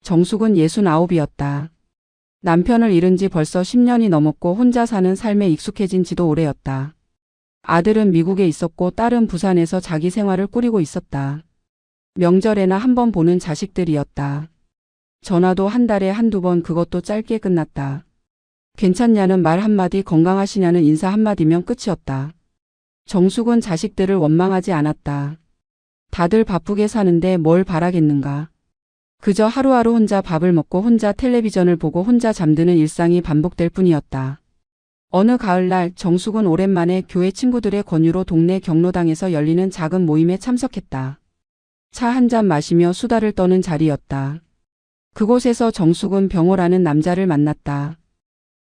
정숙은 69이었다. 남편을 잃은 지 벌써 10년이 넘었고 혼자 사는 삶에 익숙해진 지도 오래였다. 아들은 미국에 있었고 딸은 부산에서 자기 생활을 꾸리고 있었다. 명절에나 한 번 보는 자식들이었다. 전화도 한 달에 한두 번, 그것도 짧게 끝났다. 괜찮냐는 말 한마디, 건강하시냐는 인사 한마디면 끝이었다. 정숙은 자식들을 원망하지 않았다. 다들 바쁘게 사는데 뭘 바라겠는가. 그저 하루하루 혼자 밥을 먹고 혼자 텔레비전을 보고 혼자 잠드는 일상이 반복될 뿐이었다. 어느 가을날 정숙은 오랜만에 교회 친구들의 권유로 동네 경로당에서 열리는 작은 모임에 참석했다. 차 한 잔 마시며 수다를 떠는 자리였다. 그곳에서 정숙은 병호라는 남자를 만났다.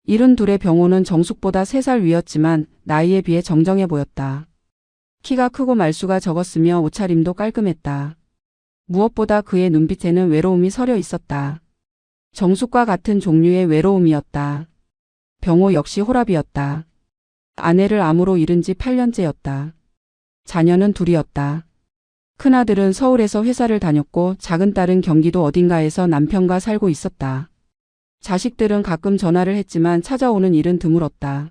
72의 병호는 정숙보다 3살 위였지만 나이에 비해 정정해 보였다. 키가 크고 말수가 적었으며 옷차림도 깔끔했다. 무엇보다 그의 눈빛에는 외로움이 서려 있었다. 정숙과 같은 종류의 외로움이었다. 병호 역시 호랍이었다. 아내를 암으로 잃은 지 8년째였다. 자녀는 둘이었다. 큰아들은 서울에서 회사를 다녔고 작은 딸은 경기도 어딘가에서 남편과 살고 있었다. 자식들은 가끔 전화를 했지만 찾아오는 일은 드물었다.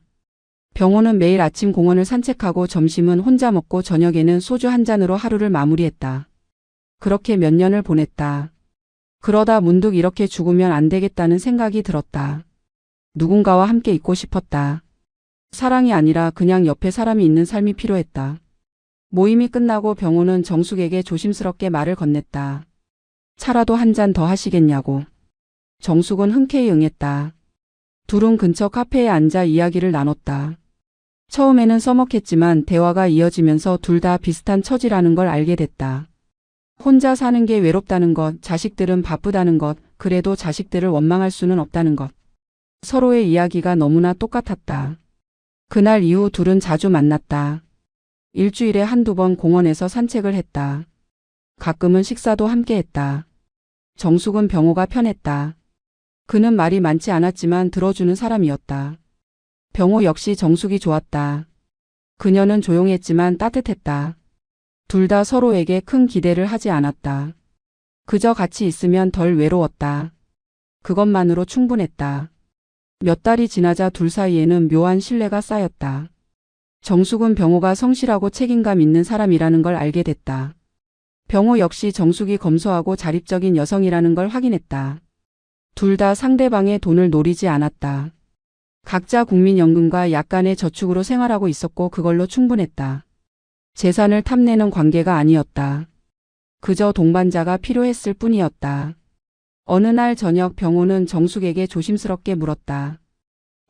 병호는 매일 아침 공원을 산책하고 점심은 혼자 먹고 저녁에는 소주 한 잔으로 하루를 마무리했다. 그렇게 몇 년을 보냈다. 그러다 문득 이렇게 죽으면 안 되겠다는 생각이 들었다. 누군가와 함께 있고 싶었다. 사랑이 아니라 그냥 옆에 사람이 있는 삶이 필요했다. 모임이 끝나고 병호는 정숙에게 조심스럽게 말을 건넸다. 차라도 한 잔 더 하시겠냐고. 정숙은 흔쾌히 응했다. 둘은 근처 카페에 앉아 이야기를 나눴다. 처음에는 서먹했지만 대화가 이어지면서 둘 다 비슷한 처지라는 걸 알게 됐다. 혼자 사는 게 외롭다는 것, 자식들은 바쁘다는 것, 그래도 자식들을 원망할 수는 없다는 것. 서로의 이야기가 너무나 똑같았다. 그날 이후 둘은 자주 만났다. 일주일에 한두 번 공원에서 산책을 했다. 가끔은 식사도 함께 했다. 정숙은 병호가 편했다. 그는 말이 많지 않았지만 들어주는 사람이었다. 병호 역시 정숙이 좋았다. 그녀는 조용했지만 따뜻했다. 둘 다 서로에게 큰 기대를 하지 않았다. 그저 같이 있으면 덜 외로웠다. 그것만으로 충분했다. 몇 달이 지나자 둘 사이에는 묘한 신뢰가 쌓였다. 정숙은 병호가 성실하고 책임감 있는 사람이라는 걸 알게 됐다. 병호 역시 정숙이 검소하고 자립적인 여성이라는 걸 확인했다. 둘 다 상대방의 돈을 노리지 않았다. 각자 국민연금과 약간의 저축으로 생활하고 있었고 그걸로 충분했다. 재산을 탐내는 관계가 아니었다. 그저 동반자가 필요했을 뿐이었다. 어느 날 저녁 병호는 정숙에게 조심스럽게 물었다.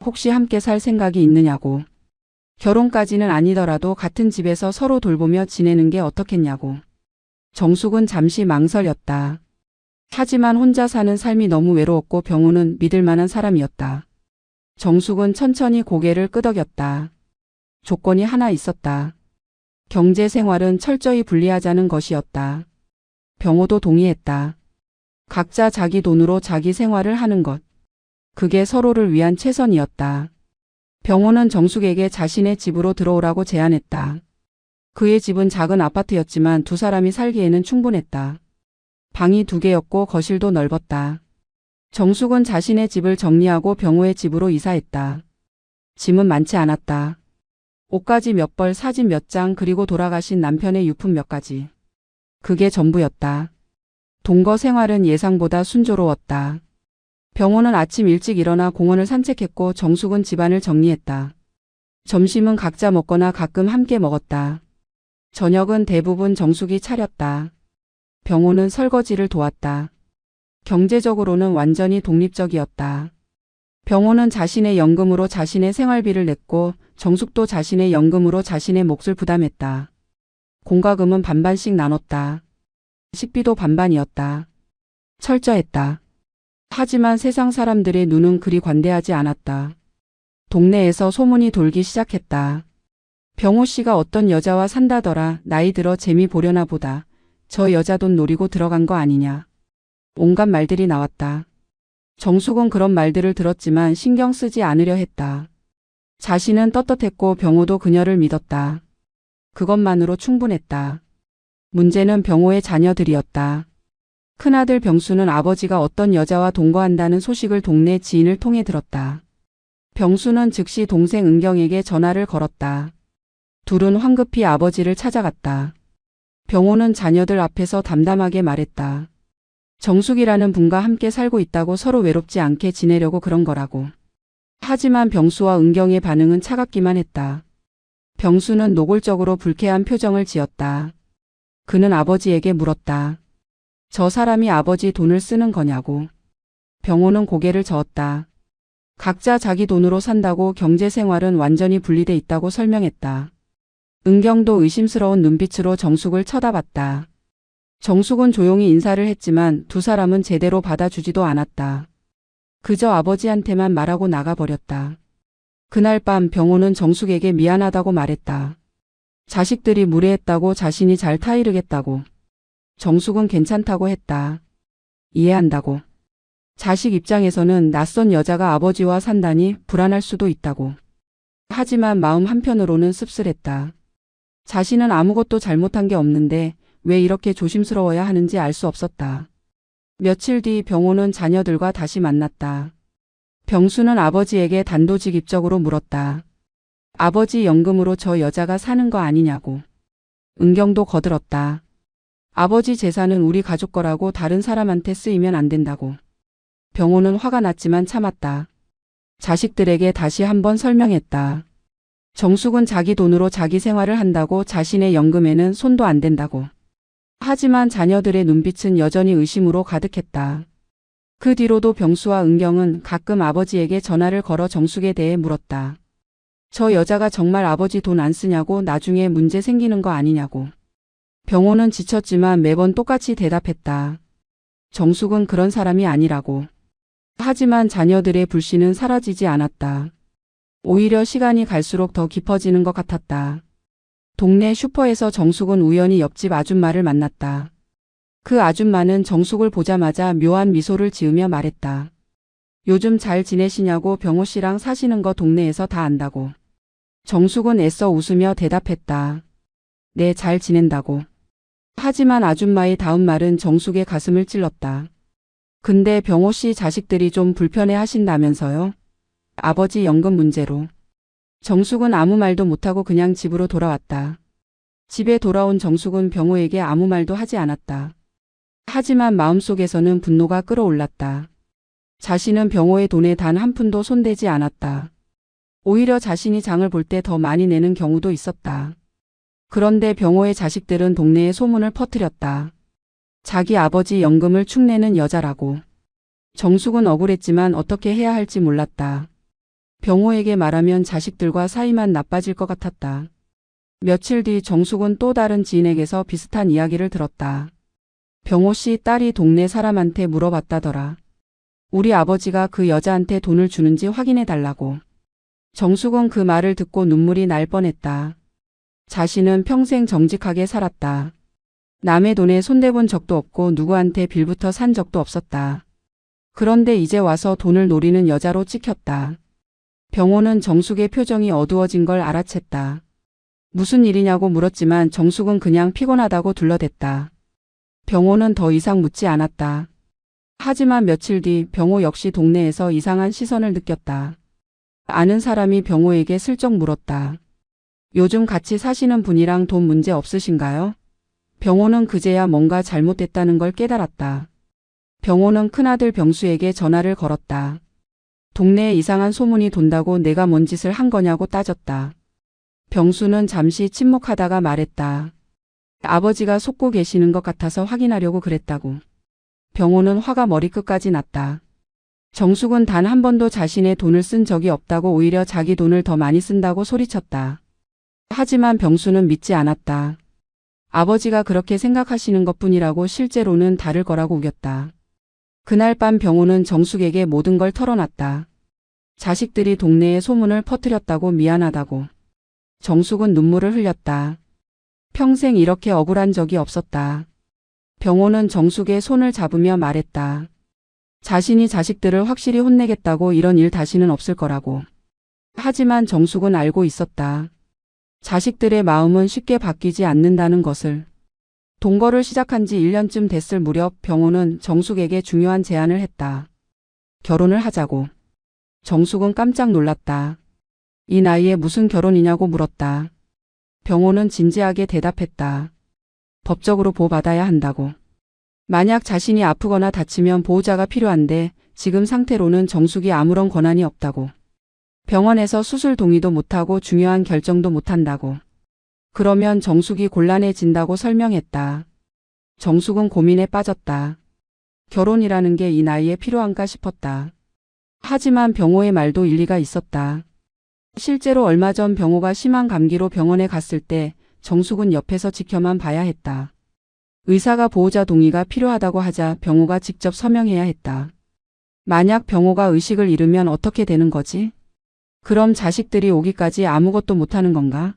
혹시 함께 살 생각이 있느냐고. 결혼까지는 아니더라도 같은 집에서 서로 돌보며 지내는 게 어떻겠냐고. 정숙은 잠시 망설였다. 하지만 혼자 사는 삶이 너무 외로웠고 병호는 믿을 만한 사람이었다. 정숙은 천천히 고개를 끄덕였다. 조건이 하나 있었다. 경제 생활은 철저히 분리하자는 것이었다. 병호도 동의했다. 각자 자기 돈으로 자기 생활을 하는 것. 그게 서로를 위한 최선이었다. 병호는 정숙에게 자신의 집으로 들어오라고 제안했다. 그의 집은 작은 아파트였지만 두 사람이 살기에는 충분했다. 방이 2개였고 거실도 넓었다. 정숙은 자신의 집을 정리하고 병호의 집으로 이사했다. 짐은 많지 않았다. 옷가지 몇 벌, 사진 몇 장, 그리고 돌아가신 남편의 유품 몇 가지. 그게 전부였다. 동거 생활은 예상보다 순조로웠다. 병호는 아침 일찍 일어나 공원을 산책했고 정숙은 집안을 정리했다. 점심은 각자 먹거나 가끔 함께 먹었다. 저녁은 대부분 정숙이 차렸다. 병호는 설거지를 도왔다. 경제적으로는 완전히 독립적이었다. 병호는 자신의 연금으로 자신의 생활비를 냈고 정숙도 자신의 연금으로 자신의 몫을 부담했다. 공과금은 반반씩 나눴다. 식비도 반반이었다. 철저했다. 하지만 세상 사람들의 눈은 그리 관대하지 않았다. 동네에서 소문이 돌기 시작했다. 병호 씨가 어떤 여자와 산다더라. 나이 들어 재미 보려나 보다. 저 여자 돈 노리고 들어간 거 아니냐. 온갖 말들이 나왔다. 정숙은 그런 말들을 들었지만 신경 쓰지 않으려 했다. 자신은 떳떳했고 병호도 그녀를 믿었다. 그것만으로 충분했다. 문제는 병호의 자녀들이었다. 큰아들 병수는 아버지가 어떤 여자와 동거한다는 소식을 동네 지인을 통해 들었다. 병수는 즉시 동생 은경에게 전화를 걸었다. 둘은 황급히 아버지를 찾아갔다. 병호는 자녀들 앞에서 담담하게 말했다. 정숙이라는 분과 함께 살고 있다고 서로 외롭지 않게 지내려고 그런 거라고. 하지만 병수와 은경의 반응은 차갑기만 했다. 병수는 노골적으로 불쾌한 표정을 지었다. 그는 아버지에게 물었다. 저 사람이 아버지 돈을 쓰는 거냐고. 병호는 고개를 저었다. 각자 자기 돈으로 산다고 경제 생활은 완전히 분리돼 있다고 설명했다. 은경도 의심스러운 눈빛으로 정숙을 쳐다봤다. 정숙은 조용히 인사를 했지만 두 사람은 제대로 받아주지도 않았다. 그저 아버지한테만 말하고 나가버렸다. 그날 밤 병호는 정숙에게 미안하다고 말했다. 자식들이 무례했다고 자신이 잘 타이르겠다고. 정숙은 괜찮다고 했다. 이해한다고. 자식 입장에서는 낯선 여자가 아버지와 산다니 불안할 수도 있다고. 하지만 마음 한편으로는 씁쓸했다. 자신은 아무것도 잘못한 게 없는데 왜 이렇게 조심스러워야 하는지 알 수 없었다. 며칠 뒤 병호는 자녀들과 다시 만났다. 병수는 아버지에게 단도직입적으로 물었다. 아버지 연금으로 저 여자가 사는 거 아니냐고. 은경도 거들었다. 아버지 재산은 우리 가족 거라고 다른 사람한테 쓰이면 안 된다고. 병호는 화가 났지만 참았다. 자식들에게 다시 한번 설명했다. 정숙은 자기 돈으로 자기 생활을 한다고 자신의 연금에는 손도 안 댄다고. 하지만 자녀들의 눈빛은 여전히 의심으로 가득했다. 그 뒤로도 병수와 은경은 가끔 아버지에게 전화를 걸어 정숙에 대해 물었다. 저 여자가 정말 아버지 돈 안 쓰냐고 나중에 문제 생기는 거 아니냐고. 병호는 지쳤지만 매번 똑같이 대답했다. 정숙은 그런 사람이 아니라고. 하지만 자녀들의 불신은 사라지지 않았다. 오히려 시간이 갈수록 더 깊어지는 것 같았다. 동네 슈퍼에서 정숙은 우연히 옆집 아줌마를 만났다. 그 아줌마는 정숙을 보자마자 묘한 미소를 지으며 말했다. 요즘 잘 지내시냐고. 병호 씨랑 사시는 거 동네에서 다 안다고. 정숙은 애써 웃으며 대답했다. 네, 잘 지낸다고. 하지만 아줌마의 다음 말은 정숙의 가슴을 찔렀다. 근데 병호 씨 자식들이 좀 불편해 하신다면서요? 아버지 연금 문제로. 정숙은 아무 말도 못하고 그냥 집으로 돌아왔다. 집에 돌아온 정숙은 병호에게 아무 말도 하지 않았다. 하지만 마음속에서는 분노가 끓어올랐다. 자신은 병호의 돈에 단 한 푼도 손대지 않았다. 오히려 자신이 장을 볼 때 더 많이 내는 경우도 있었다. 그런데 병호의 자식들은 동네에 소문을 퍼뜨렸다. 자기 아버지 연금을 축내는 여자라고. 정숙은 억울했지만 어떻게 해야 할지 몰랐다. 병호에게 말하면 자식들과 사이만 나빠질 것 같았다. 며칠 뒤 정숙은 또 다른 지인에게서 비슷한 이야기를 들었다. 병호 씨 딸이 동네 사람한테 물어봤다더라. 우리 아버지가 그 여자한테 돈을 주는지 확인해 달라고. 정숙은 그 말을 듣고 눈물이 날 뻔했다. 자신은 평생 정직하게 살았다. 남의 돈에 손대본 적도 없고 누구한테 빌부터 산 적도 없었다. 그런데 이제 와서 돈을 노리는 여자로 찍혔다. 병호는 정숙의 표정이 어두워진 걸 알아챘다. 무슨 일이냐고 물었지만 정숙은 그냥 피곤하다고 둘러댔다. 병호는 더 이상 묻지 않았다. 하지만 며칠 뒤 병호 역시 동네에서 이상한 시선을 느꼈다. 아는 사람이 병호에게 슬쩍 물었다. 요즘 같이 사시는 분이랑 돈 문제 없으신가요? 병호는 그제야 뭔가 잘못됐다는 걸 깨달았다. 병호는 큰아들 병수에게 전화를 걸었다. 동네에 이상한 소문이 돈다고 내가 뭔 짓을 한 거냐고 따졌다. 병수는 잠시 침묵하다가 말했다. 아버지가 속고 계시는 것 같아서 확인하려고 그랬다고. 병호는 화가 머리끝까지 났다. 정숙은 단 한 번도 자신의 돈을 쓴 적이 없다고 오히려 자기 돈을 더 많이 쓴다고 소리쳤다. 하지만 병수는 믿지 않았다. 아버지가 그렇게 생각하시는 것뿐이라고 실제로는 다를 거라고 우겼다. 그날 밤 병호는 정숙에게 모든 걸 털어놨다. 자식들이 동네에 소문을 퍼뜨렸다고 미안하다고. 정숙은 눈물을 흘렸다. 평생 이렇게 억울한 적이 없었다. 병호는 정숙의 손을 잡으며 말했다. 자신이 자식들을 확실히 혼내겠다고. 이런 일 다시는 없을 거라고. 하지만 정숙은 알고 있었다. 자식들의 마음은 쉽게 바뀌지 않는다는 것을. 동거를 시작한 지 1년쯤 됐을 무렵 병호는 정숙에게 중요한 제안을 했다. 결혼을 하자고. 정숙은 깜짝 놀랐다. 이 나이에 무슨 결혼이냐고 물었다. 병호는 진지하게 대답했다. 법적으로 보호받아야 한다고. 만약 자신이 아프거나 다치면 보호자가 필요한데 지금 상태로는 정숙이 아무런 권한이 없다고. 병원에서 수술 동의도 못하고 중요한 결정도 못한다고. 그러면 정숙이 곤란해진다고 설명했다. 정숙은 고민에 빠졌다. 결혼이라는 게 이 나이에 필요한가 싶었다. 하지만 병호의 말도 일리가 있었다. 실제로 얼마 전 병호가 심한 감기로 병원에 갔을 때 정숙은 옆에서 지켜만 봐야 했다. 의사가 보호자 동의가 필요하다고 하자 병호가 직접 서명해야 했다. 만약 병호가 의식을 잃으면 어떻게 되는 거지? 그럼 자식들이 오기까지 아무것도 못하는 건가?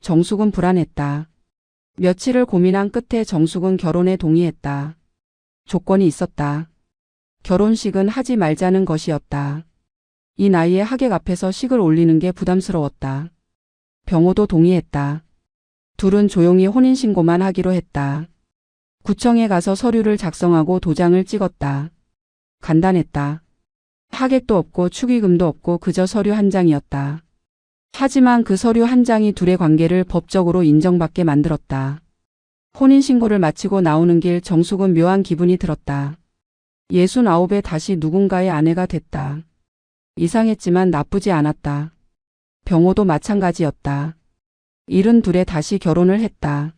정숙은 불안했다. 며칠을 고민한 끝에 정숙은 결혼에 동의했다. 조건이 있었다. 결혼식은 하지 말자는 것이었다. 이 나이에 하객 앞에서 식을 올리는 게 부담스러웠다. 병호도 동의했다. 둘은 조용히 혼인신고만 하기로 했다. 구청에 가서 서류를 작성하고 도장을 찍었다. 간단했다. 하객도 없고 축의금도 없고 그저 서류 한 장이었다. 하지만 그 서류 한 장이 둘의 관계를 법적으로 인정받게 만들었다. 혼인신고를 마치고 나오는 길 정숙은 묘한 기분이 들었다. 69에 다시 누군가의 아내가 됐다. 이상했지만 나쁘지 않았다. 병호도 마찬가지였다. 72에 다시 결혼을 했다.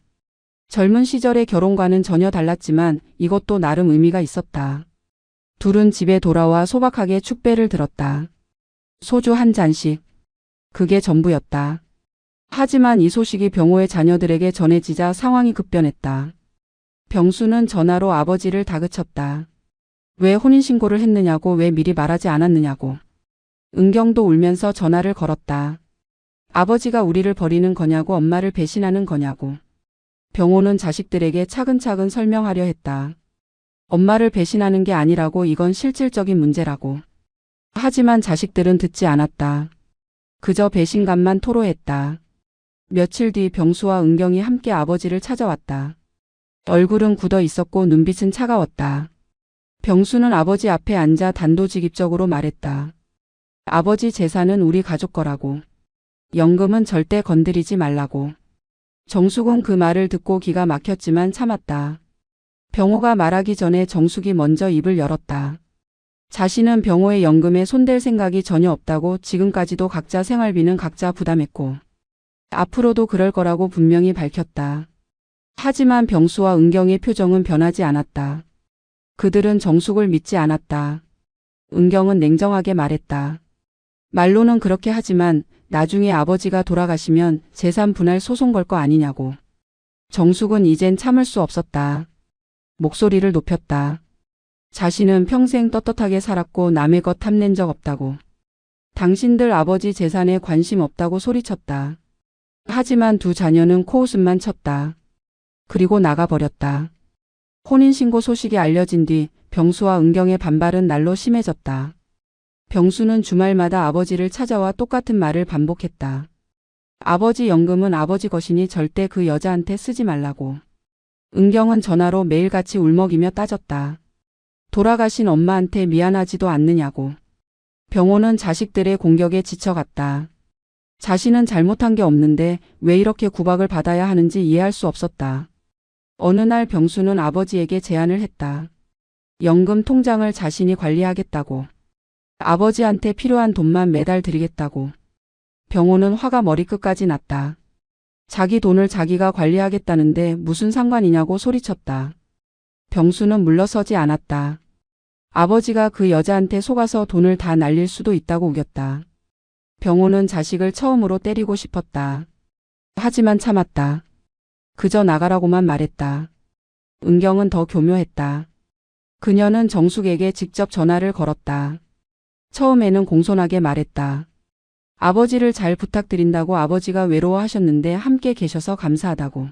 젊은 시절의 결혼과는 전혀 달랐지만 이것도 나름 의미가 있었다. 둘은 집에 돌아와 소박하게 축배를 들었다. 소주 한 잔씩. 그게 전부였다. 하지만 이 소식이 병호의 자녀들에게 전해지자 상황이 급변했다. 병수는 전화로 아버지를 다그쳤다. 왜 혼인신고를 했느냐고, 왜 미리 말하지 않았느냐고. 은경도 울면서 전화를 걸었다. 아버지가 우리를 버리는 거냐고, 엄마를 배신하는 거냐고. 병호는 자식들에게 차근차근 설명하려 했다. 엄마를 배신하는 게 아니라고, 이건 실질적인 문제라고. 하지만 자식들은 듣지 않았다. 그저 배신감만 토로했다. 며칠 뒤 병수와 은경이 함께 아버지를 찾아왔다. 얼굴은 굳어 있었고 눈빛은 차가웠다. 병수는 아버지 앞에 앉아 단도직입적으로 말했다. 아버지 재산은 우리 가족 거라고. 연금은 절대 건드리지 말라고. 정숙은 그 말을 듣고 기가 막혔지만 참았다. 병호가 말하기 전에 정숙이 먼저 입을 열었다. 자신은 병호의 연금에 손댈 생각이 전혀 없다고, 지금까지도 각자 생활비는 각자 부담했고 앞으로도 그럴 거라고 분명히 밝혔다. 하지만 병수와 은경의 표정은 변하지 않았다. 그들은 정숙을 믿지 않았다. 은경은 냉정하게 말했다. 말로는 그렇게 하지만 나중에 아버지가 돌아가시면 재산 분할 소송 걸 거 아니냐고. 정숙은 이젠 참을 수 없었다. 목소리를 높였다. 자신은 평생 떳떳하게 살았고 남의 것 탐낸 적 없다고. 당신들 아버지 재산에 관심 없다고 소리쳤다. 하지만 두 자녀는 코웃음만 쳤다. 그리고 나가버렸다. 혼인신고 소식이 알려진 뒤 병수와 은경의 반발은 날로 심해졌다. 병수는 주말마다 아버지를 찾아와 똑같은 말을 반복했다. 아버지 연금은 아버지 것이니 절대 그 여자한테 쓰지 말라고. 은경은 전화로 매일같이 울먹이며 따졌다. 돌아가신 엄마한테 미안하지도 않느냐고. 병호는 자식들의 공격에 지쳐갔다. 자신은 잘못한 게 없는데 왜 이렇게 구박을 받아야 하는지 이해할 수 없었다. 어느 날 병수는 아버지에게 제안을 했다. 연금 통장을 자신이 관리하겠다고. 아버지한테 필요한 돈만 매달 드리겠다고. 병호는 화가 머리끝까지 났다. 자기 돈을 자기가 관리하겠다는데 무슨 상관이냐고 소리쳤다. 병수는 물러서지 않았다. 아버지가 그 여자한테 속아서 돈을 다 날릴 수도 있다고 우겼다. 병호는 자식을 처음으로 때리고 싶었다. 하지만 참았다. 그저 나가라고만 말했다. 은경은 더 교묘했다. 그녀는 정숙에게 직접 전화를 걸었다. 처음에는 공손하게 말했다. 아버지를 잘 부탁드린다고, 아버지가 외로워하셨는데 함께 계셔서 감사하다고.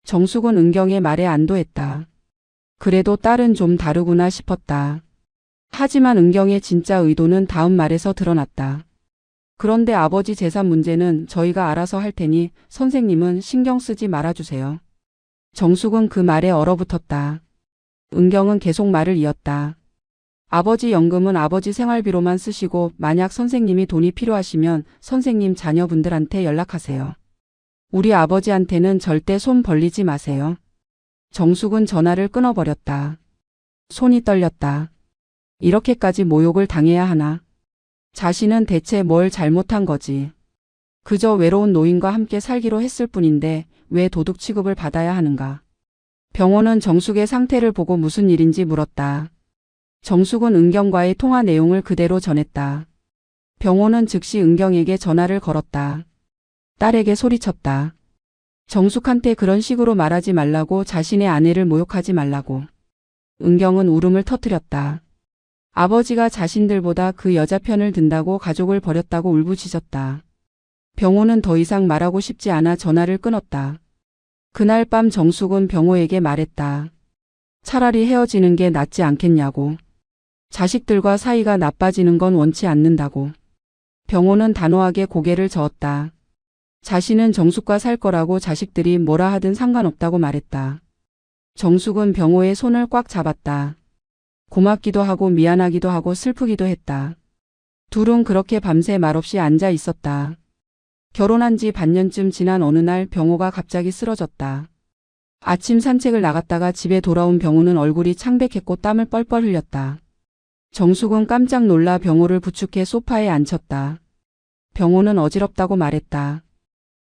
정숙은 은경의 말에 안도했다. 그래도 딸은 좀 다르구나 싶었다. 하지만 은경의 진짜 의도는 다음 말에서 드러났다. 그런데 아버지 재산 문제는 저희가 알아서 할 테니 선생님은 신경 쓰지 말아주세요. 정숙은 그 말에 얼어붙었다. 은경은 계속 말을 이었다. 아버지 연금은 아버지 생활비로만 쓰시고 만약 선생님이 돈이 필요하시면 선생님 자녀분들한테 연락하세요. 우리 아버지한테는 절대 손 벌리지 마세요. 정숙은 전화를 끊어버렸다. 손이 떨렸다. 이렇게까지 모욕을 당해야 하나? 자신은 대체 뭘 잘못한 거지? 그저 외로운 노인과 함께 살기로 했을 뿐인데 왜 도둑 취급을 받아야 하는가? 병호는 정숙의 상태를 보고 무슨 일인지 물었다. 정숙은 은경과의 통화 내용을 그대로 전했다. 병호는 즉시 은경에게 전화를 걸었다. 딸에게 소리쳤다. 정숙한테 그런 식으로 말하지 말라고, 자신의 아내를 모욕하지 말라고. 은경은 울음을 터뜨렸다. 아버지가 자신들보다 그 여자 편을 든다고 가족을 버렸다고 울부짖었다. 병호는 더 이상 말하고 싶지 않아 전화를 끊었다. 그날 밤 정숙은 병호에게 말했다. 차라리 헤어지는 게 낫지 않겠냐고. 자식들과 사이가 나빠지는 건 원치 않는다고. 병호는 단호하게 고개를 저었다. 자신은 정숙과 살 거라고, 자식들이 뭐라 하든 상관없다고 말했다. 정숙은 병호의 손을 꽉 잡았다. 고맙기도 하고 미안하기도 하고 슬프기도 했다. 둘은 그렇게 밤새 말없이 앉아 있었다. 결혼한 지 반년쯤 지난 어느 날 병호가 갑자기 쓰러졌다. 아침 산책을 나갔다가 집에 돌아온 병호는 얼굴이 창백했고 땀을 뻘뻘 흘렸다. 정숙은 깜짝 놀라 병호를 부축해 소파에 앉혔다. 병호는 어지럽다고 말했다.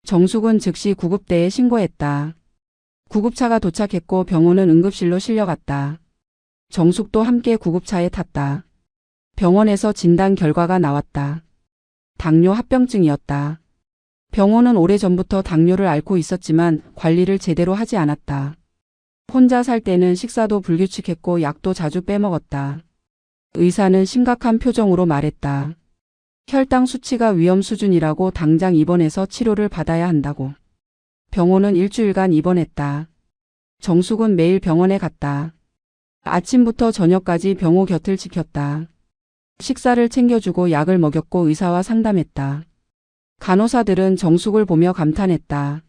정숙은 즉시 구급대에 신고했다. 구급차가 도착했고 병호는 응급실로 실려갔다. 정숙도 함께 구급차에 탔다. 병원에서 진단 결과가 나왔다. 당뇨 합병증이었다. 병호는 오래전부터 당뇨를 앓고 있었지만 관리를 제대로 하지 않았다. 혼자 살 때는 식사도 불규칙했고 약도 자주 빼먹었다. 의사는 심각한 표정으로 말했다. 혈당 수치가 위험 수준이라고, 당장 입원해서 치료를 받아야 한다고. 병호는 일주일간 입원했다. 정숙은 매일 병원에 갔다. 아침부터 저녁까지 병호 곁을 지켰다. 식사를 챙겨주고 약을 먹였고 의사와 상담했다. 간호사들은 정숙을 보며 감탄했다.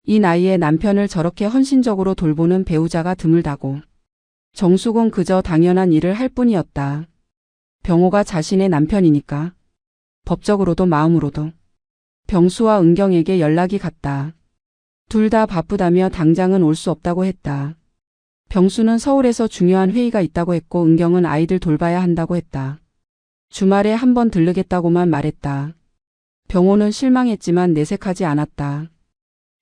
이 나이에 남편을 저렇게 헌신적으로 돌보는 배우자가 드물다고. 정숙은 그저 당연한 일을 할 뿐이었다. 병호가 자신의 남편이니까. 법적으로도 마음으로도. 병수와 은경에게 연락이 갔다. 둘 다 바쁘다며 당장은 올 수 없다고 했다. 병수는 서울에서 중요한 회의가 있다고 했고 은경은 아이들 돌봐야 한다고 했다. 주말에 한번 들르겠다고만 말했다. 병호는 실망했지만 내색하지 않았다.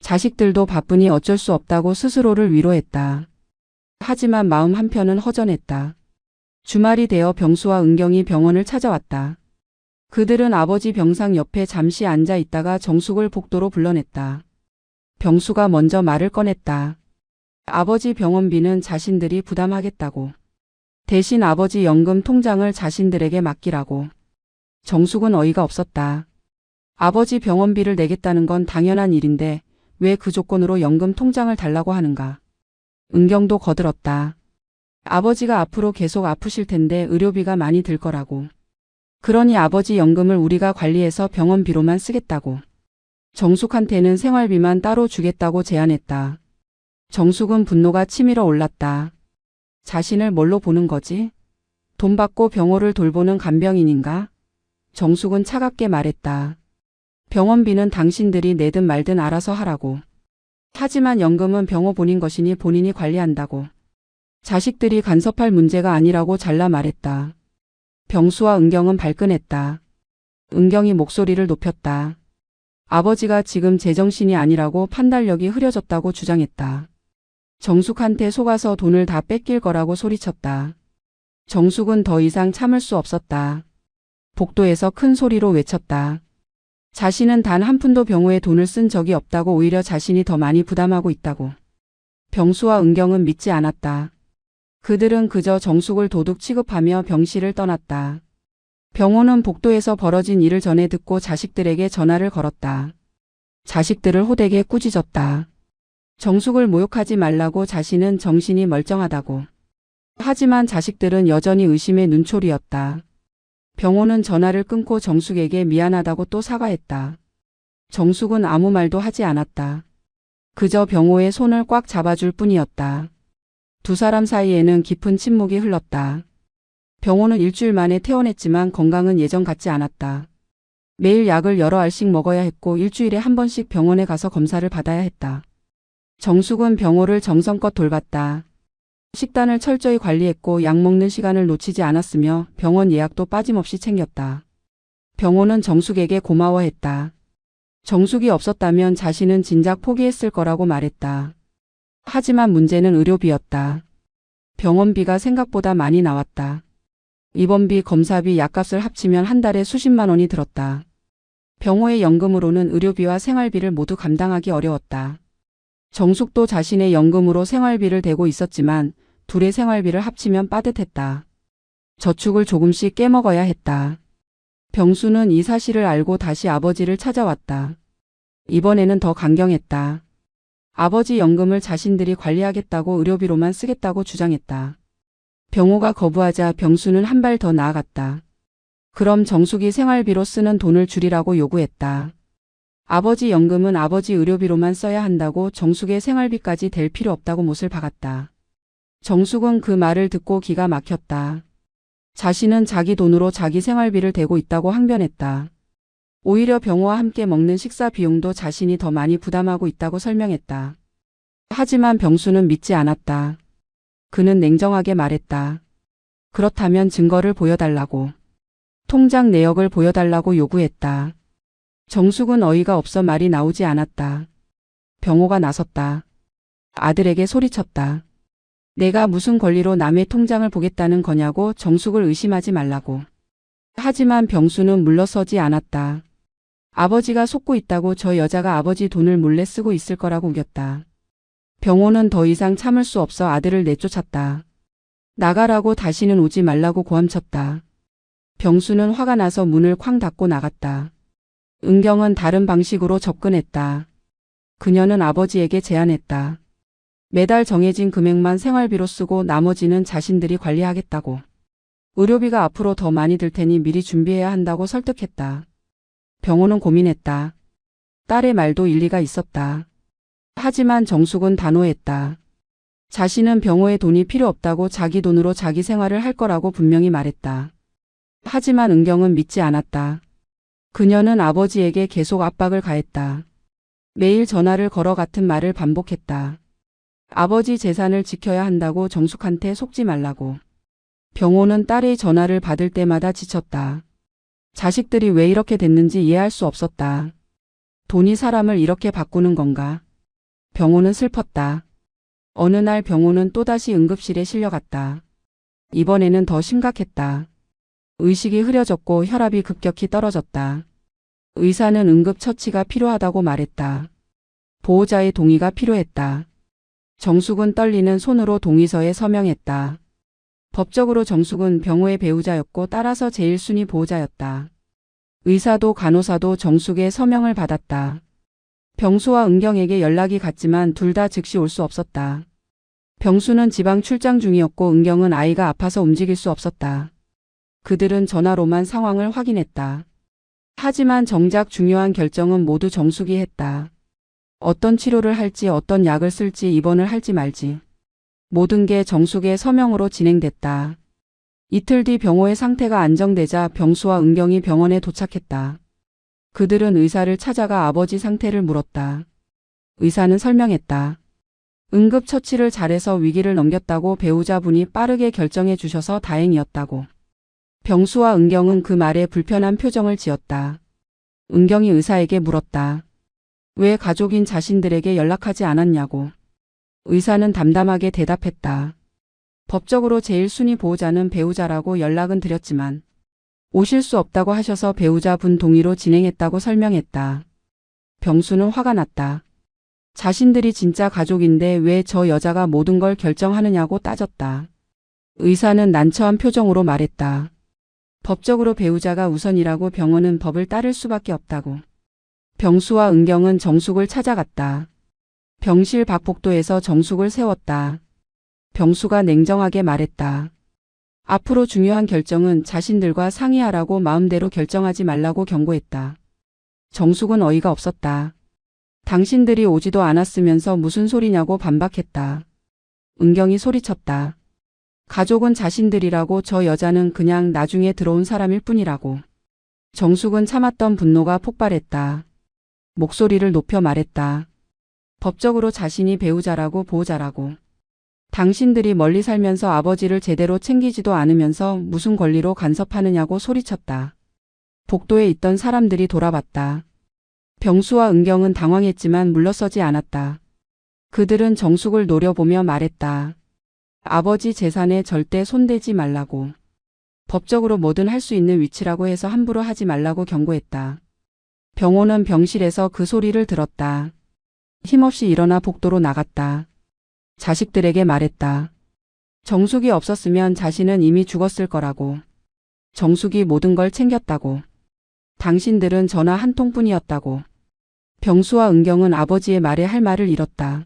자식들도 바쁘니 어쩔 수 없다고 스스로를 위로했다. 하지만 마음 한편은 허전했다. 주말이 되어 병수와 은경이 병원을 찾아왔다. 그들은 아버지 병상 옆에 잠시 앉아 있다가 정숙을 복도로 불러냈다. 병수가 먼저 말을 꺼냈다. 아버지 병원비는 자신들이 부담하겠다고. 대신 아버지 연금 통장을 자신들에게 맡기라고. 정숙은 어이가 없었다. 아버지 병원비를 내겠다는 건 당연한 일인데 왜 그 조건으로 연금 통장을 달라고 하는가. 은경도 거들었다. 아버지가 앞으로 계속 아프실 텐데 의료비가 많이 들 거라고. 그러니 아버지 연금을 우리가 관리해서 병원비로만 쓰겠다고. 정숙한테는 생활비만 따로 주겠다고 제안했다. 정숙은 분노가 치밀어 올랐다. 자신을 뭘로 보는 거지? 돈 받고 병호를 돌보는 간병인인가? 정숙은 차갑게 말했다. 병원비는 당신들이 내든 말든 알아서 하라고. 하지만 연금은 병호 본인 것이니 본인이 관리한다고. 자식들이 간섭할 문제가 아니라고 잘라 말했다. 병수와 은경은 발끈했다. 은경이 목소리를 높였다. 아버지가 지금 제정신이 아니라고, 판단력이 흐려졌다고 주장했다. 정숙한테 속아서 돈을 다 뺏길 거라고 소리쳤다. 정숙은 더 이상 참을 수 없었다. 복도에서 큰 소리로 외쳤다. 자신은 단 한 푼도 병호에 돈을 쓴 적이 없다고, 오히려 자신이 더 많이 부담하고 있다고. 병수와 은경은 믿지 않았다. 그들은 그저 정숙을 도둑 취급하며 병실을 떠났다. 병호는 복도에서 벌어진 일을 전해 듣고 자식들에게 전화를 걸었다. 자식들을 호되게 꾸짖었다. 정숙을 모욕하지 말라고, 자신은 정신이 멀쩡하다고. 하지만 자식들은 여전히 의심의 눈초리였다. 병호는 전화를 끊고 정숙에게 미안하다고 또 사과했다. 정숙은 아무 말도 하지 않았다. 그저 병호의 손을 꽉 잡아줄 뿐이었다. 두 사람 사이에는 깊은 침묵이 흘렀다. 병호는 일주일 만에 퇴원했지만 건강은 예전 같지 않았다. 매일 약을 여러 알씩 먹어야 했고 일주일에 한 번씩 병원에 가서 검사를 받아야 했다. 정숙은 병호를 정성껏 돌봤다. 식단을 철저히 관리했고 약 먹는 시간을 놓치지 않았으며 병원 예약도 빠짐없이 챙겼다. 병호는 정숙에게 고마워했다. 정숙이 없었다면 자신은 진작 포기했을 거라고 말했다. 하지만 문제는 의료비였다. 병원비가 생각보다 많이 나왔다. 입원비, 검사비, 약값을 합치면 한 달에 수십만 원이 들었다. 병호의 연금으로는 의료비와 생활비를 모두 감당하기 어려웠다. 정숙도 자신의 연금으로 생활비를 대고 있었지만 둘의 생활비를 합치면 빠듯했다. 저축을 조금씩 깨먹어야 했다. 병수는 이 사실을 알고 다시 아버지를 찾아왔다. 이번에는 더 강경했다. 아버지 연금을 자신들이 관리하겠다고 의료비로만 쓰겠다고 주장했다. 병호가 거부하자 병수는 한 발 더 나아갔다. 그럼 정숙이 생활비로 쓰는 돈을 줄이라고 요구했다. 아버지 연금은 아버지 의료비로만 써야 한다고 정숙의 생활비까지 댈 필요 없다고 못을 박았다. 정숙은 그 말을 듣고 기가 막혔다. 자신은 자기 돈으로 자기 생활비를 대고 있다고 항변했다. 오히려 병호와 함께 먹는 식사 비용도 자신이 더 많이 부담하고 있다고 설명했다. 하지만 병수는 믿지 않았다. 그는 냉정하게 말했다. 그렇다면 증거를 보여달라고. 통장 내역을 보여달라고 요구했다. 정숙은 어이가 없어 말이 나오지 않았다. 병호가 나섰다. 아들에게 소리쳤다. 내가 무슨 권리로 남의 통장을 보겠다는 거냐고. 정숙을 의심하지 말라고. 하지만 병수는 물러서지 않았다. 아버지가 속고 있다고 저 여자가 아버지 돈을 몰래 쓰고 있을 거라고 우겼다. 병호는 더 이상 참을 수 없어 아들을 내쫓았다. 나가라고, 다시는 오지 말라고 고함쳤다. 병수는 화가 나서 문을 쾅 닫고 나갔다. 은경은 다른 방식으로 접근했다. 그녀는 아버지에게 제안했다. 매달 정해진 금액만 생활비로 쓰고 나머지는 자신들이 관리하겠다고. 의료비가 앞으로 더 많이 들 테니 미리 준비해야 한다고 설득했다. 병호는 고민했다. 딸의 말도 일리가 있었다. 하지만 정숙은 단호했다. 자신은 병호의 돈이 필요 없다고 자기 돈으로 자기 생활을 할 거라고 분명히 말했다. 하지만 은경은 믿지 않았다. 그녀는 아버지에게 계속 압박을 가했다. 매일 전화를 걸어 같은 말을 반복했다. 아버지 재산을 지켜야 한다고, 정숙한테 속지 말라고. 병호는 딸의 전화를 받을 때마다 지쳤다. 자식들이 왜 이렇게 됐는지 이해할 수 없었다. 돈이 사람을 이렇게 바꾸는 건가? 병호는 슬펐다. 어느 날 병호는 또다시 응급실에 실려갔다. 이번에는 더 심각했다. 의식이 흐려졌고 혈압이 급격히 떨어졌다. 의사는 응급처치가 필요하다고 말했다. 보호자의 동의가 필요했다. 정숙은 떨리는 손으로 동의서에 서명했다. 법적으로 정숙은 병호의 배우자였고 따라서 제1순위 보호자였다. 의사도 간호사도 정숙의 서명을 받았다. 병수와 은경에게 연락이 갔지만 둘 다 즉시 올 수 없었다. 병수는 지방 출장 중이었고 은경은 아이가 아파서 움직일 수 없었다. 그들은 전화로만 상황을 확인했다. 하지만 정작 중요한 결정은 모두 정숙이 했다. 어떤 치료를 할지, 어떤 약을 쓸지, 입원을 할지 말지. 모든 게 정숙의 서명으로 진행됐다. 이틀 뒤 병호의 상태가 안정되자 병수와 은경이 병원에 도착했다. 그들은 의사를 찾아가 아버지 상태를 물었다. 의사는 설명했다. 응급처치를 잘해서 위기를 넘겼다고, 배우자분이 빠르게 결정해 주셔서 다행이었다고. 병수와 은경은 그 말에 불편한 표정을 지었다. 은경이 의사에게 물었다. 왜 가족인 자신들에게 연락하지 않았냐고. 의사는 담담하게 대답했다. 법적으로 제1순위 보호자는 배우자라고 연락은 드렸지만 오실 수 없다고 하셔서 배우자분 동의로 진행했다고 설명했다. 병수는 화가 났다. 자신들이 진짜 가족인데 왜 저 여자가 모든 걸 결정하느냐고 따졌다. 의사는 난처한 표정으로 말했다. 법적으로 배우자가 우선이라고, 병원은 법을 따를 수밖에 없다고. 병수와 은경은 정숙을 찾아갔다. 병실 박복도에서 정숙을 세웠다. 병수가 냉정하게 말했다. 앞으로 중요한 결정은 자신들과 상의하라고, 마음대로 결정하지 말라고 경고했다. 정숙은 어이가 없었다. 당신들이 오지도 않았으면서 무슨 소리냐고 반박했다. 은경이 소리쳤다. 가족은 자신들이라고, 저 여자는 그냥 나중에 들어온 사람일 뿐이라고. 정숙은 참았던 분노가 폭발했다. 목소리를 높여 말했다. 법적으로 자신이 배우자라고, 보호자라고. 당신들이 멀리 살면서 아버지를 제대로 챙기지도 않으면서 무슨 권리로 간섭하느냐고 소리쳤다. 복도에 있던 사람들이 돌아봤다. 병수와 은경은 당황했지만 물러서지 않았다. 그들은 정숙을 노려보며 말했다. 아버지 재산에 절대 손대지 말라고. 법적으로 뭐든 할 수 있는 위치라고 해서 함부로 하지 말라고 경고했다. 병호는 병실에서 그 소리를 들었다. 힘없이 일어나 복도로 나갔다. 자식들에게 말했다. 정숙이 없었으면 자신은 이미 죽었을 거라고. 정숙이 모든 걸 챙겼다고. 당신들은 전화 한 통뿐이었다고. 병수와 은경은 아버지의 말에 할 말을 잃었다.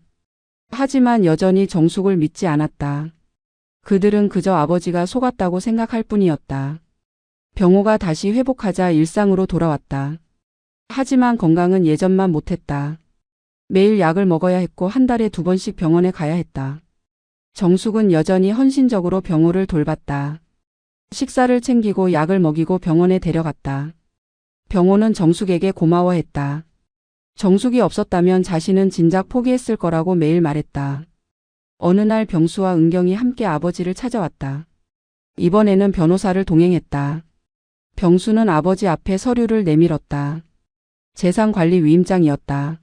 하지만 여전히 정숙을 믿지 않았다. 그들은 그저 아버지가 속았다고 생각할 뿐이었다. 병호가 다시 회복하자 일상으로 돌아왔다. 하지만 건강은 예전만 못했다. 매일 약을 먹어야 했고 한 달에 2번씩 병원에 가야 했다. 정숙은 여전히 헌신적으로 병호를 돌봤다. 식사를 챙기고 약을 먹이고 병원에 데려갔다. 병호는 정숙에게 고마워했다. 정숙이 없었다면 자신은 진작 포기했을 거라고 매일 말했다. 어느 날 병수와 은경이 함께 아버지를 찾아왔다. 이번에는 변호사를 동행했다. 병수는 아버지 앞에 서류를 내밀었다. 재산관리 위임장이었다.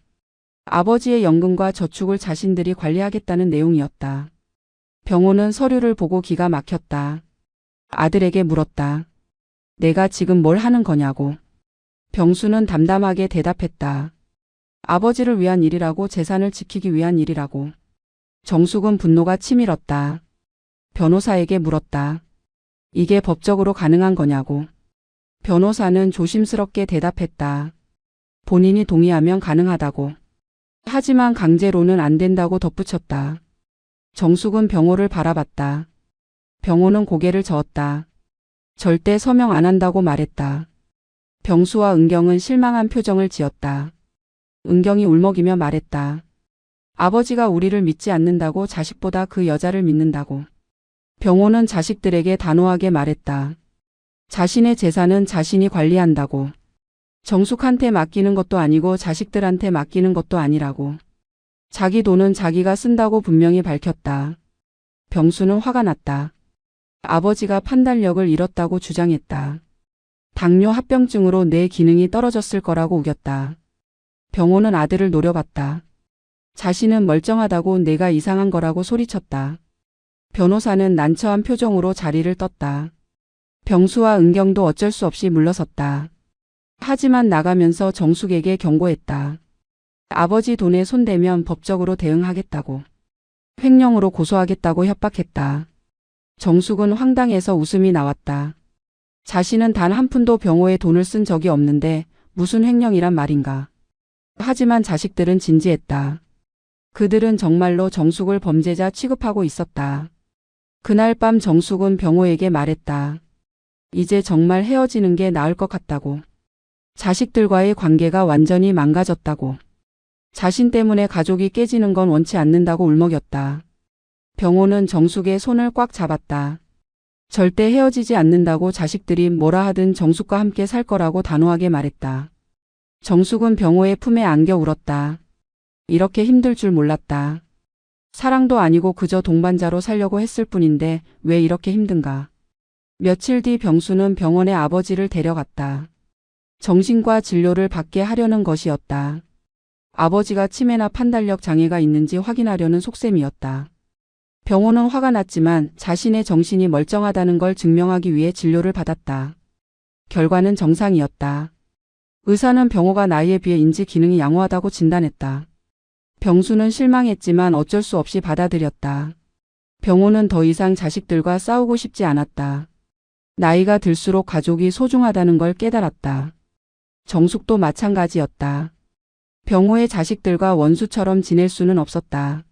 아버지의 연금과 저축을 자신들이 관리하겠다는 내용이었다. 병호는 서류를 보고 기가 막혔다. 아들에게 물었다. 내가 지금 뭘 하는 거냐고. 병수는 담담하게 대답했다. 아버지를 위한 일이라고, 재산을 지키기 위한 일이라고. 정숙은 분노가 치밀었다. 변호사에게 물었다. 이게 법적으로 가능한 거냐고. 변호사는 조심스럽게 대답했다. 본인이 동의하면 가능하다고. 하지만 강제로는 안 된다고 덧붙였다. 정숙은 병호를 바라봤다. 병호는 고개를 저었다. 절대 서명 안 한다고 말했다. 병수와 은경은 실망한 표정을 지었다. 은경이 울먹이며 말했다. 아버지가 우리를 믿지 않는다고, 자식보다 그 여자를 믿는다고. 병호는 자식들에게 단호하게 말했다. 자신의 재산은 자신이 관리한다고. 정숙한테 맡기는 것도 아니고 자식들한테 맡기는 것도 아니라고. 자기 돈은 자기가 쓴다고 분명히 밝혔다. 병수는 화가 났다. 아버지가 판단력을 잃었다고 주장했다. 당뇨 합병증으로 뇌 기능이 떨어졌을 거라고 우겼다. 병호는 아들을 노려봤다. 자신은 멀쩡하다고, 내가 이상한 거라고 소리쳤다. 변호사는 난처한 표정으로 자리를 떴다. 병수와 은경도 어쩔 수 없이 물러섰다. 하지만 나가면서 정숙에게 경고했다. 아버지 돈에 손대면 법적으로 대응하겠다고. 횡령으로 고소하겠다고 협박했다. 정숙은 황당해서 웃음이 나왔다. 자신은 단 한 푼도 병호의 돈을 쓴 적이 없는데 무슨 횡령이란 말인가. 하지만 자식들은 진지했다. 그들은 정말로 정숙을 범죄자 취급하고 있었다. 그날 밤 정숙은 병호에게 말했다. 이제 정말 헤어지는 게 나을 것 같다고. 자식들과의 관계가 완전히 망가졌다고. 자신 때문에 가족이 깨지는 건 원치 않는다고 울먹였다. 병호는 정숙의 손을 꽉 잡았다. 절대 헤어지지 않는다고, 자식들이 뭐라 하든 정숙과 함께 살 거라고 단호하게 말했다. 정숙은 병호의 품에 안겨 울었다. 이렇게 힘들 줄 몰랐다. 사랑도 아니고 그저 동반자로 살려고 했을 뿐인데 왜 이렇게 힘든가. 며칠 뒤 병수는 병원에 아버지를 데려갔다. 정신과 진료를 받게 하려는 것이었다. 아버지가 치매나 판단력 장애가 있는지 확인하려는 속셈이었다. 병호는 화가 났지만 자신의 정신이 멀쩡하다는 걸 증명하기 위해 진료를 받았다. 결과는 정상이었다. 의사는 병호가 나이에 비해 인지 기능이 양호하다고 진단했다. 병수는 실망했지만 어쩔 수 없이 받아들였다. 병호는 더 이상 자식들과 싸우고 싶지 않았다. 나이가 들수록 가족이 소중하다는 걸 깨달았다. 정숙도 마찬가지였다. 병호의 자식들과 원수처럼 지낼 수는 없었다.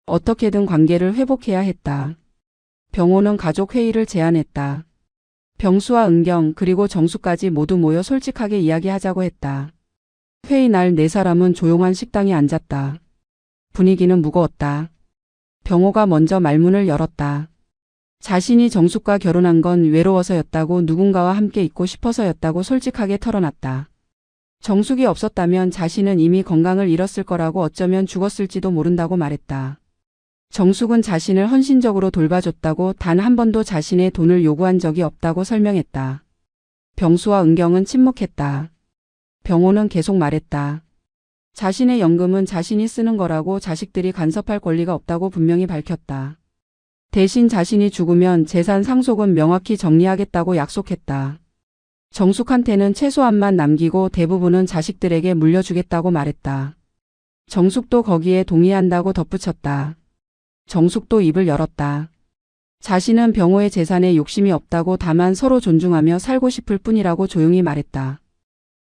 어떻게든 관계를 회복해야 했다. 병호는 가족 회의를 제안했다. 병수와 은경 그리고 정숙까지 모두 모여 솔직하게 이야기하자고 했다. 회의 날 네 사람은 조용한 식당에 앉았다. 분위기는 무거웠다. 병호가 먼저 말문을 열었다. 자신이 정숙과 결혼한 건 외로워서였다고, 누군가와 함께 있고 싶어서였다고 솔직하게 털어놨다. 정숙이 없었다면 자신은 이미 건강을 잃었을 거라고, 어쩌면 죽었을지도 모른다고 말했다. 정숙은 자신을 헌신적으로 돌봐줬다고, 단 한 번도 자신의 돈을 요구한 적이 없다고 설명했다. 병수와 은경은 침묵했다. 병호는 계속 말했다. 자신의 연금은 자신이 쓰는 거라고, 자식들이 간섭할 권리가 없다고 분명히 밝혔다. 대신 자신이 죽으면 재산 상속은 명확히 정리하겠다고 약속했다. 정숙한테는 최소한만 남기고 대부분은 자식들에게 물려주겠다고 말했다. 정숙도 거기에 동의한다고 덧붙였다. 정숙도 입을 열었다. 자신은 병호의 재산에 욕심이 없다고, 다만 서로 존중하며 살고 싶을 뿐이라고 조용히 말했다.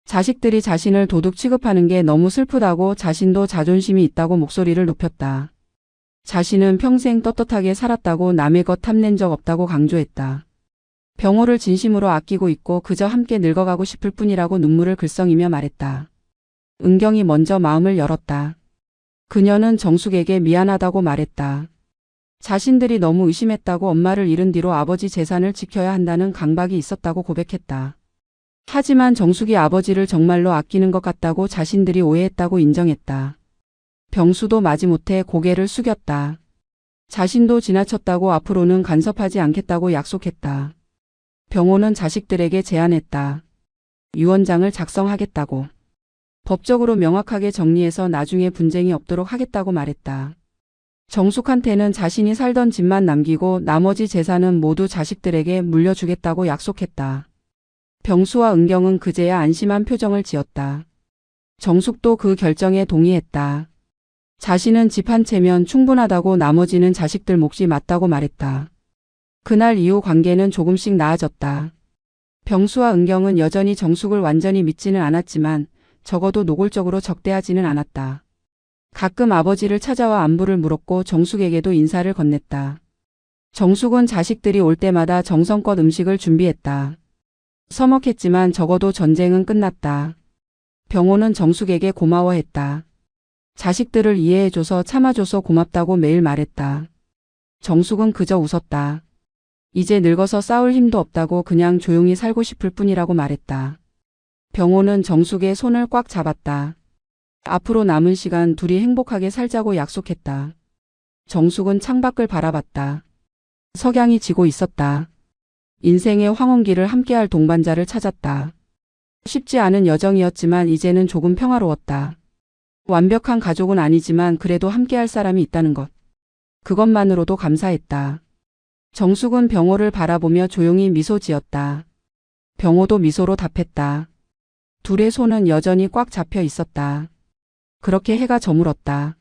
자식들이 자신을 도둑 취급하는 게 너무 슬프다고, 자신도 자존심이 있다고 목소리를 높였다. 자신은 평생 떳떳하게 살았다고, 남의 것 탐낸 적 없다고 강조했다. 병호를 진심으로 아끼고 있고 그저 함께 늙어가고 싶을 뿐이라고 눈물을 글썽이며 말했다. 은경이 먼저 마음을 열었다. 그녀는 정숙에게 미안하다고 말했다. 자신들이 너무 의심했다고, 엄마를 잃은 뒤로 아버지 재산을 지켜야 한다는 강박이 있었다고 고백했다. 하지만 정숙이 아버지를 정말로 아끼는 것 같다고, 자신들이 오해했다고 인정했다. 병수도 마지못해 고개를 숙였다. 자신도 지나쳤다고, 앞으로는 간섭하지 않겠다고 약속했다. 병호는 자식들에게 제안했다. 유언장을 작성하겠다고. 법적으로 명확하게 정리해서 나중에 분쟁이 없도록 하겠다고 말했다. 정숙한테는 자신이 살던 집만 남기고 나머지 재산은 모두 자식들에게 물려주겠다고 약속했다. 병수와 은경은 그제야 안심한 표정을 지었다. 정숙도 그 결정에 동의했다. 자신은 집 한 채면 충분하다고, 나머지는 자식들 몫이 맞다고 말했다. 그날 이후 관계는 조금씩 나아졌다. 병수와 은경은 여전히 정숙을 완전히 믿지는 않았지만 적어도 노골적으로 적대하지는 않았다. 가끔 아버지를 찾아와 안부를 물었고 정숙에게도 인사를 건넸다. 정숙은 자식들이 올 때마다 정성껏 음식을 준비했다. 서먹했지만 적어도 전쟁은 끝났다. 병호는 정숙에게 고마워했다. 자식들을 이해해줘서 참아줘서 고맙다고 매일 말했다. 정숙은 그저 웃었다. 이제 늙어서 싸울 힘도 없다고, 그냥 조용히 살고 싶을 뿐이라고 말했다. 병호는 정숙의 손을 꽉 잡았다. 앞으로 남은 시간 둘이 행복하게 살자고 약속했다. 정숙은 창밖을 바라봤다. 석양이 지고 있었다. 인생의 황혼기를 함께할 동반자를 찾았다. 쉽지 않은 여정이었지만 이제는 조금 평화로웠다. 완벽한 가족은 아니지만 그래도 함께할 사람이 있다는 것. 그것만으로도 감사했다. 정숙은 병호를 바라보며 조용히 미소 지었다. 병호도 미소로 답했다. 둘의 손은 여전히 꽉 잡혀 있었다. 그렇게 해가 저물었다.